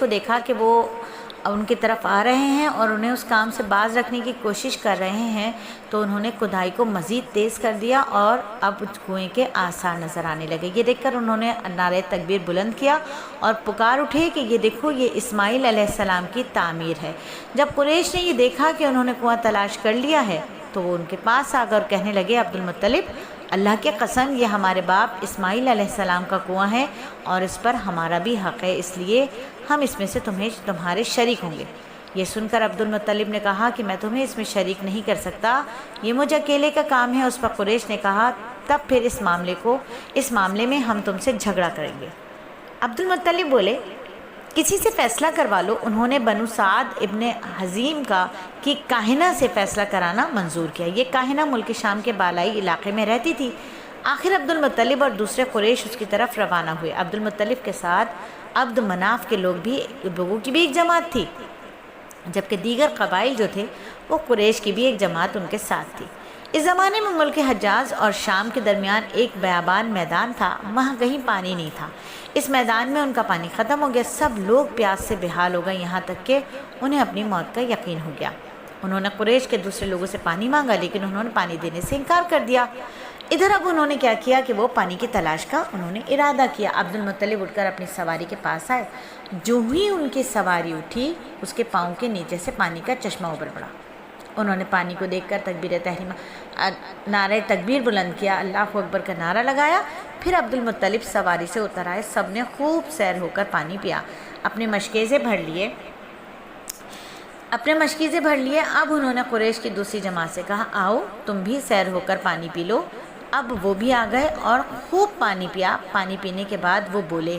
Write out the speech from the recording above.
کو دیکھا کہ وہ ان کی طرف آ رہے ہیں اور انہیں اس کام سے باز رکھنے کی کوشش کر رہے ہیں، تو انہوں نے کھدائی کو مزید تیز کر دیا اور اب کنویں کے آثار نظر آنے لگے۔ یہ دیکھ کر انہوں نے نعرہ تکبیر بلند کیا اور پکار اٹھے کہ یہ دیکھو، یہ اسماعیل علیہ السلام کی تعمیر ہے۔ جب قریش نے یہ دیکھا کہ انہوں نے کنواں تلاش کر لیا ہے تو وہ ان کے پاس آ کر کہنے لگے، عبد المطلب، اللہ کی قسم یہ ہمارے باپ اسماعیل علیہ السلام کا کنواں ہے اور اس پر ہمارا بھی حق ہے، اس لیے ہم اس میں سے تمہارے شریک ہوں گے۔ یہ سن کر عبد المطلب نے کہا کہ میں تمہیں اس میں شریک نہیں کر سکتا، یہ مجھے اکیلے کا کام ہے۔ اس پر قریش نے کہا، تب پھر اس معاملے میں ہم تم سے جھگڑا کریں گے۔ عبد المطلب بولے، کسی سے فیصلہ کروا لو۔ انہوں نے بنو سعد ابن حزیم کی کاہنہ سے فیصلہ کرانا منظور کیا۔ یہ کاہنہ ملک شام کے بالائی علاقے میں رہتی تھی۔ آخر عبد المطلب اور دوسرے قریش اس کی طرف روانہ ہوئے۔ عبد المطلب کے ساتھ عبد مناف کے لوگوں کی بھی ایک جماعت تھی، جبکہ دیگر قبائل جو تھے وہ قریش کی بھی ایک جماعت ان کے ساتھ تھی۔ اس زمانے میں ملک حجاز اور شام کے درمیان ایک بیابان میدان تھا، وہاں کہیں پانی نہیں تھا۔ اس میدان میں ان کا پانی ختم ہو گیا، سب لوگ پیاس سے بےحال ہو گئے، یہاں تک کہ انہیں اپنی موت کا یقین ہو گیا۔ انہوں نے قریش کے دوسرے لوگوں سے پانی مانگا، لیکن انہوں نے پانی دینے سے انکار کر دیا۔ ادھر اب انہوں نے کیا کیا کہ وہ پانی کی تلاش کا انہوں نے ارادہ کیا۔ عبد المطلب اٹھ کر اپنی سواری کے پاس آئے، جو ہی ان کی سواری اٹھی اس کے پاؤں کے نیچے سے پانی کا چشمہ ابھر پڑا۔ انہوں نے پانی کو دیکھ کر نعرہ تکبیر بلند کیا، اللہ اکبر کا نعرہ لگایا۔ پھر عبد المطلب سواری سے اتر آئے، سب نے خوب سیر ہو کر پانی پیا، اپنے مشکیزے بھر لیے۔ اب انہوں نے قریش کی دوسری جماعت سے کہا، آؤ تم بھی سیر ہو کر پانی پی لو۔ اب وہ بھی آ گئے اور خوب پانی پیا۔ پانی پینے کے بعد وہ بولے،